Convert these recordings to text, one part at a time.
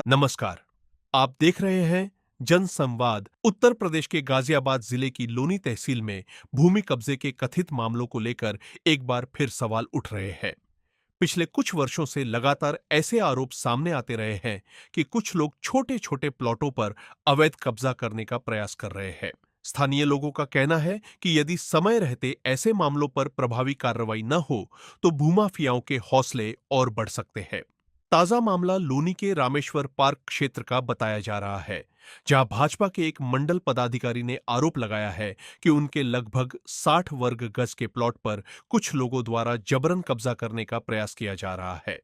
नमस्कार। आप देख रहे हैं जन संवाद। उत्तर प्रदेश के गाजियाबाद जिले की लोनी तहसील में भूमि कब्जे के कथित मामलों को लेकर एक बार फिर सवाल उठ रहे हैं। पिछले कुछ वर्षों से लगातार ऐसे आरोप सामने आते रहे हैं कि कुछ लोग छोटे छोटे प्लॉटों पर अवैध कब्जा करने का प्रयास कर रहे हैं। स्थानीय लोगों का कहना है कि यदि समय रहते ऐसे मामलों पर प्रभावी कार्रवाई न हो तो भूमाफियाओं के हौसले और बढ़ सकते हैं। ताजा मामला लोनी के रामेश्वर पार्क क्षेत्र का बताया जा रहा है, जहां भाजपा के एक मंडल पदाधिकारी ने आरोप लगाया है कि उनके लगभग 60 वर्ग गज के प्लॉट पर कुछ लोगों द्वारा जबरन कब्जा करने का प्रयास किया जा रहा है।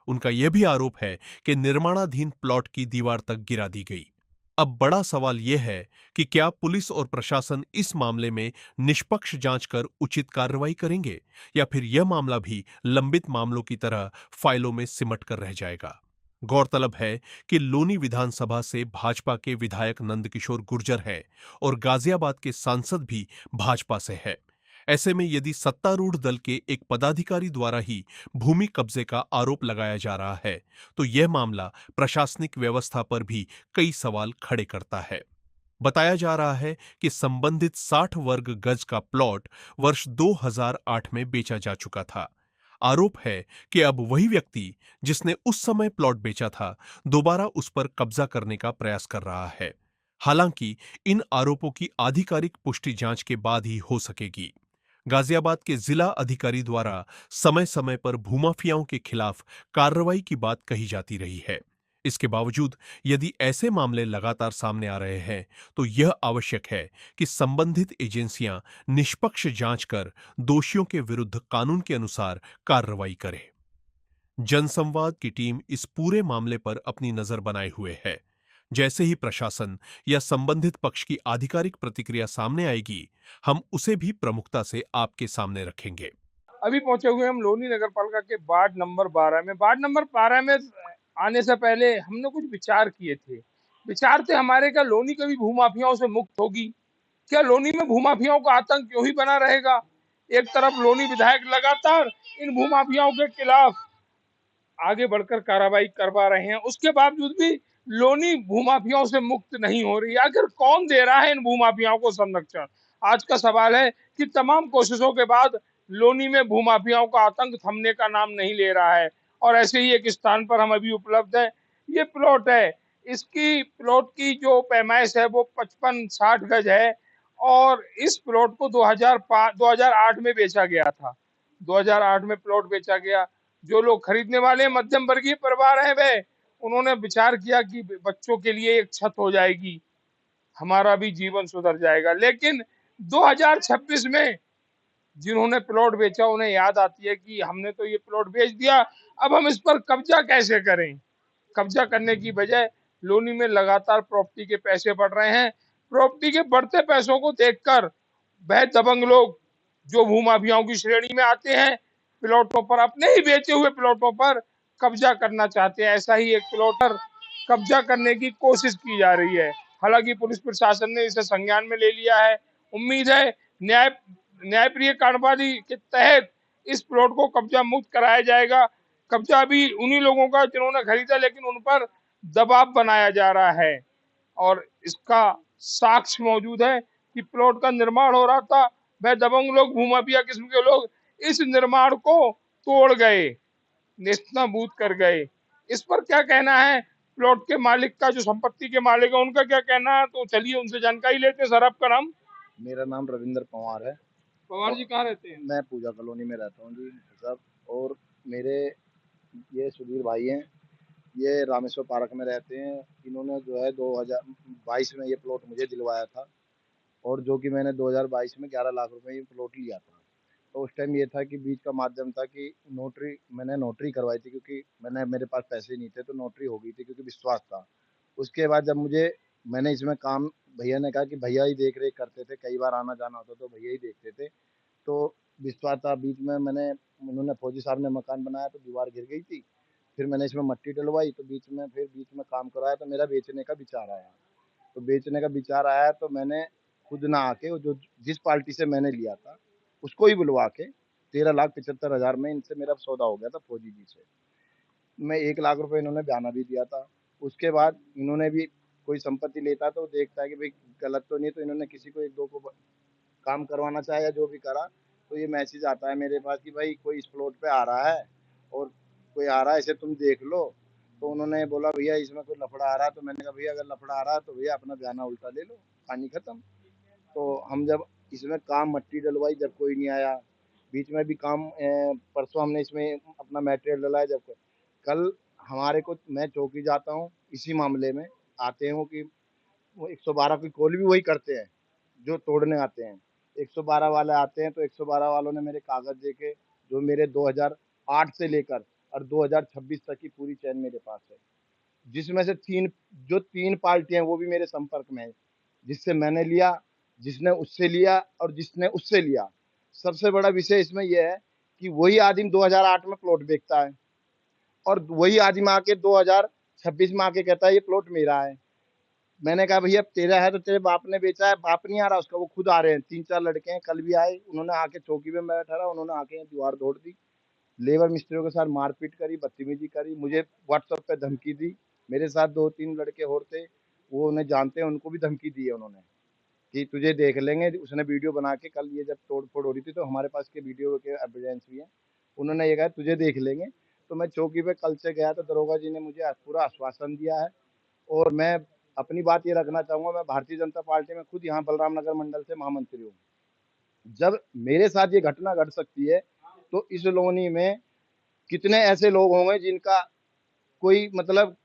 उनका यह भी आरोप है कि निर्माणाधीन प्लॉट की दीवार तक गिरा दी गई। अब बड़ा सवाल यह है कि क्या पुलिस और प्रशासन इस मामले में निष्पक्ष जांच कर उचित कार्रवाई करेंगे या फिर यह मामला भी लंबित मामलों की तरह फाइलों में सिमट कर रह जाएगा। गौरतलब है कि लोनी विधानसभा से भाजपा के विधायक नंदकिशोर गुर्जर हैं और गाजियाबाद के सांसद भी भाजपा से है। ऐसे में यदि सत्तारूढ़ दल के एक पदाधिकारी द्वारा ही भूमि कब्जे का आरोप लगाया जा रहा है तो यह मामला प्रशासनिक व्यवस्था पर भी कई सवाल खड़े करता है। बताया जा रहा है कि संबंधित 60 वर्ग गज का प्लॉट वर्ष 2008 में बेचा जा चुका था। आरोप है कि अब वही व्यक्ति जिसने उस समय प्लॉट बेचा था दोबारा उस पर कब्जा करने का प्रयास कर रहा है। हालांकि इन आरोपों की आधिकारिक पुष्टि जांच के बाद ही हो सकेगी। गाजियाबाद के जिला अधिकारी द्वारा समय समय पर भूमाफियाओं के खिलाफ कार्रवाई की बात कही जाती रही है। इसके बावजूद यदि ऐसे मामले लगातार सामने आ रहे हैं तो यह आवश्यक है कि संबंधित एजेंसियां निष्पक्ष जांच कर दोषियों के विरुद्ध कानून के अनुसार कार्रवाई करें। जनसंवाद की टीम इस पूरे मामले पर अपनी नजर बनाए हुए है। जैसे ही प्रशासन या संबंधित पक्ष की आधिकारिक प्रतिक्रिया सामने आएगी, हम उसे भी प्रमुखता से आपके सामने रखेंगे। अभी पहुंचे हुए हम लोनी नगर पालिका के वार्ड नंबर 12 में। वार्ड नंबर 12 में आने से पहले हमने कुछ विचार किए थे। विचार थे हमारे, क्या लोनी कभी भूमाफियाओं से मुक्त होगी? क्या लोनी में भूमाफियाओं का आतंक क्यों ही बना रहेगा? एक तरफ लोनी विधायक लगातार इन भूमाफियाओं के खिलाफ आगे बढ़कर कार्रवाई करवा रहे हैं, उसके बावजूद भी लोनी भूमाफियाओं से मुक्त नहीं हो रही। आखिर कौन दे रहा है इन भूमाफियाओं को संरक्षण? आज का सवाल है कि तमाम कोशिशों के बाद लोनी में भूमाफियाओं का आतंक थमने का नाम नहीं ले रहा है। और ऐसे ही एक स्थान पर हम अभी उपलब्ध है। ये प्लॉट है, इसकी प्लॉट की जो पैमाइश है वो 55-60 गज है और इस प्लॉट को 2008 में बेचा गया था। 2008 में प्लॉट बेचा गया। जो लोग खरीदने वाले मध्यम वर्गीय परिवार हैं, वे उन्होंने विचार किया कि बच्चों के लिए एक छत हो जाएगी, हमारा भी जीवन सुधर जाएगा। लेकिन 2026 में जिन्होंने प्लॉट बेचा उन्हें याद आती है कि हमने तो ये प्लॉट बेच दिया, अब हम इस पर कब्जा कैसे करें? कब्जा करने की बजाय लोनी में लगातार प्रॉपर्टी के पैसे बढ़ रहे हैं। प्रॉपर्टी के बढ़ते पैसों को देखकर वह दबंग लोग जो भूमाफियाओं की श्रेणी में आते हैं, प्लॉटों पर, अपने ही बेचे हुए प्लॉटों पर कब्जा करना चाहते हैं। ऐसा ही एक प्लॉट पर कब्जा करने की कोशिश की जा रही है। हालांकि पुलिस प्रशासन ने इसे संज्ञान में ले लिया है। उम्मीद है न्याय न्यायप्रिय कार्यवाही के तहत इस प्लॉट को कब्जा मुक्त कराया जाएगा। कब्जा भी उन्हीं लोगों का जिन्होंने खरीदा, लेकिन उन पर दबाव बनाया जा रहा है और इसका साक्ष्य मौजूद है कि प्लॉट का निर्माण हो रहा था, वह दबंग लोग, भूमाफिया किस्म के लोग इस निर्माण को तोड़ गए, नेस्तनाबूद कर गए। इस पर क्या कहना है प्लॉट के मालिक का? जो संपत्ति के मालिक है उनका क्या कहना है, तो चलिए उनसे जानकारी लेते हैं। सर, आपका नाम? मेरा नाम रविंद्र पंवार है। पवार जी कहाँ रहते हैं? मैं पूजा कॉलोनी में रहता हूँ जी साहब। और मेरे ये सुधीर भाई हैं, ये रामेश्वर पार्क में रहते हैं। इन्होंने जो है 2022 में ये प्लॉट मुझे दिलवाया था और जो कि मैंने 2022 में 11 लाख रुपए ये प्लॉट लिया था। तो उस टाइम ये था कि बीच का माध्यम था कि मैंने नोटरी करवाई थी, क्योंकि मेरे पास पैसे नहीं थे तो नोटरी हो गई थी क्योंकि विश्वास था। उसके बाद जब मैंने इसमें काम, भैया ने कहा कि भैया ही देख रेख करते थे, कई बार आना जाना होता तो भैया ही देखते थे। तो विश्वास था। बीच में उन्होंने, फौजी साहब ने मकान बनाया तो दीवार गिर गई थी। फिर मैंने इसमें मट्टी डलवाई तो बीच में काम करवाया तो मेरा बेचने का विचार आया। तो बेचने का विचार आया तो मैंने खुद ना आके, वो जो जिस पार्टी से मैंने लिया था उसको ही बुलवा के 13,75,000 में इनसे मेरा सौदा हो गया था फौजी जी से। में 1 लाख रुपए इन्होंने बयाना भी दिया था। उसके बाद इन्होंने भी कोई संपत्ति लेता है तो देखता है कि भाई गलत तो नहीं है, तो इन्होंने किसी को 1-2 को काम करवाना चाहा या जो भी करा, तो ये मैसेज आता है मेरे पास कि भाई कोई इस प्लॉट पे आ रहा है और कोई आ रहा है, इसे तुम देख लो। तो उन्होंने बोला भैया इसमें कोई लफड़ा आ रहा है, तो मैंने कहा भैया अगर लफड़ा आ रहा है तो भैया अपना बयाना उल्टा ले लो, कहानी खत्म। तो हम जब इसमें काम मट्टी डलवाई जब कोई नहीं आया, बीच में भी काम परसों हमने इसमें अपना मटेरियल डलाया जब कल हमारे को मैं चौकी जाता हूँ इसी मामले में, आते हैं वो कि वो 112 की कॉल भी वही करते हैं जो तोड़ने आते हैं। 112 वाले आते हैं तो 112 वालों ने मेरे कागज देके जो मेरे 2008 से लेकर और 2026 तक की पूरी चेन मेरे पास है, जिसमें से 3 पार्टियां वो भी मेरे संपर्क में है, जिससे मैंने लिया, जिसने उससे लिया और जिसने उससे लिया। सबसे बड़ा विषय इसमें यह है कि वही आदमी 2008 में प्लॉट बेचता है और वही आदमी आके 2026 में आके कहता है ये प्लॉट मेरा है। मैंने कहा भैया तेरा है तो तेरे बाप ने बेचा है, बाप नहीं आ रहा उसका, वो खुद आ रहे हैं, 3-4 लड़के हैं, कल भी आए, उन्होंने आके चौकी पे बैठा रहा, उन्होंने आके दीवार तोड़ दी, लेबर मिस्त्रियों के साथ मारपीट करी, बदतमीजी करी, मुझे व्हाट्सएप पे धमकी दी। मेरे साथ 2-3 लड़के और थे, वो उन्हें जानते हैं, उनको भी धमकी दी है उन्होंने कि तुझे देख लेंगे। उसने वीडियो बना के कल ये जब तोड़ फोड़ हो रही थी तो हमारे पास के वीडियो के एविडेंस भी है, उन्होंने ये कहा तुझे देख लेंगे। तो मैं चौकी पे कल से गया तो दरोगा जी ने मुझे पूरा आश्वासन दिया है और मैं अपनी बात ये रखना चाहूंगा, मैं भारतीय जनता पार्टी में खुद यहाँ बलराम नगर मंडल से महामंत्री हूँ। जब मेरे साथ ये घटना घट सकती है तो इस कॉलोनी में कितने ऐसे लोग होंगे जिनका कोई मतलब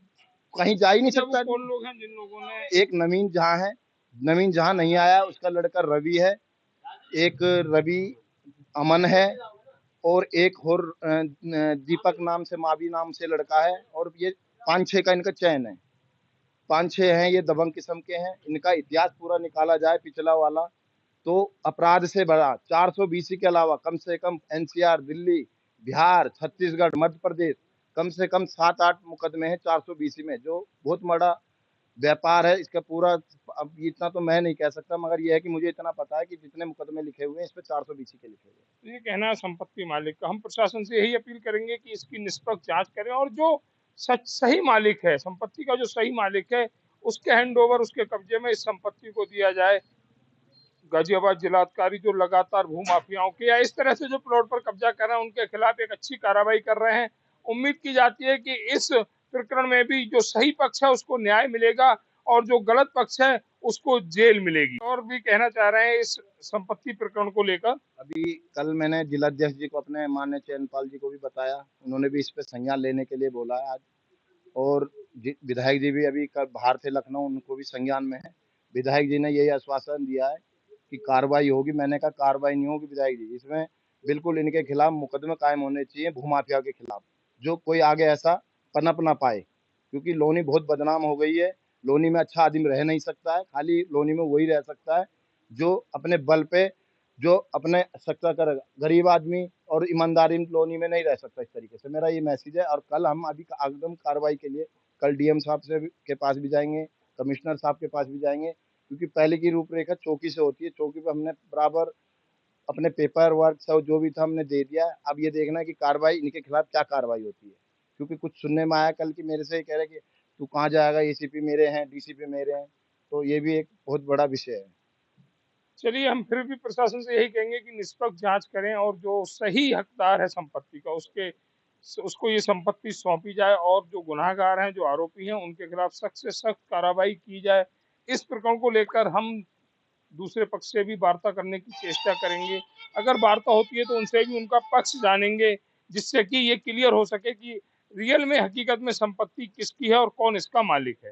कहीं जा ही नहीं सकता। कौन लोग हैं जिन लोगों ने? एक नवीन जहां है, नवीन जहां नहीं आया, उसका लड़का रवि है, एक रवि अमन है और एक और दीपक नाम से मावी नाम से लड़का है, और ये 5-6 का इनका चयन है। 5-6 हैं, ये दबंग किस्म के हैं। इनका इतिहास पूरा निकाला जाए पिछला वाला तो अपराध से भरा 420 के अलावा कम से कम एनसीआर, दिल्ली, बिहार, छत्तीसगढ़, मध्य प्रदेश कम से कम 7-8 मुकदमे हैं 420 में, जो बहुत बड़ा व्यापार है इसका पूरा। अब इतना तो मैं नहीं कह सकता, मगर यह है कि मुझे इतना पता है कि जितने मुकदमे लिखे हुए हैं इस पे 420 के लिखे हुए हैं। ये कहना है संपत्ति मालिक का। हम प्रशासन से यही अपील करेंगे कि इसकी निष्पक्ष जांच करें और जो सही मालिक है, संपत्ति का जो सही मालिक है, उसके हैंडओवर, उसके कब्जे में इस संपत्ति को दिया जाए। गाजियाबाद जिलाधिकारी जो लगातार भूमाफियाओं के या इस तरह से जो प्लॉट पर कब्जा कर रहे हैं उनके खिलाफ एक अच्छी कार्रवाई कर रहे हैं। उम्मीद की जाती है कि इस प्रकरण में भी जो सही पक्ष है उसको न्याय मिलेगा और जो गलत पक्ष है उसको जेल मिलेगी। और भी कहना चाह रहे हैं इस संपत्ति प्रकरण को लेकर? अभी कल मैंने जिलाध्यक्ष जी को, अपने माननीय चैनपाल जी को भी बताया, उन्होंने भी इस पे संज्ञान लेने के लिए बोला है आज। और विधायक जी भी अभी कल बाहर थे लखनऊ, उनको भी संज्ञान में है। विधायक जी ने यही आश्वासन दिया है कि कार्रवाई होगी। मैंने कहा कार्रवाई नहीं होगी विधायक जी, इसमें बिल्कुल इनके खिलाफ मुकदमे कायम होने चाहिए, भूमाफिया के खिलाफ, जो कोई आगे ऐसा पनप ना पाए, क्योंकि लोनी बहुत बदनाम हो गई है। लोनी में अच्छा आदमी रह नहीं सकता है, खाली लोनी में वही रह सकता है जो अपने बल पे, जो अपने सकता कर, गरीब आदमी और ईमानदारी लोनी में नहीं रह सकता। इस तरीके से मेरा ये मैसेज है। और कल हम अभी एकदम कार्रवाई के लिए कल डीएम साहब से के पास भी जाएंगे, कमिश्नर साहब के पास भी जाएंगे, क्योंकि पहले की रूपरेखा चौकी से होती है। चौकी पे हमने बराबर अपने पेपर वर्क सब जो भी था हमने दे दिया। अब ये देखना है कि कार्रवाई इनके खिलाफ क्या कार्रवाई होती है, क्योंकि कुछ सुनने में आया कल की, मेरे से कह रहे कि तू कहाँ जाएगा, एसीपी मेरे हैं, डीसीपी मेरे हैं, तो ये भी एक बहुत बड़ा विषय है। चलिए, हम फिर भी प्रशासन से यही कहेंगे कि निष्पक्ष जांच करें और जो सही हकदार है संपत्ति का उसको ये संपत्ति सौंपी जाए और जो गुनाहगार हैं, जो आरोपी हैं, उनके खिलाफ सख्त से सख्त कार्रवाई की जाए। इस प्रकरण को लेकर हम दूसरे पक्ष से भी वार्ता करने की चेष्टा करेंगे। अगर वार्ता होती है तो उनसे भी उनका पक्ष जानेंगे, जिससे कि ये क्लियर हो सके कि रियल में हकीकत में संपत्ति किसकी है और कौन इसका मालिक है।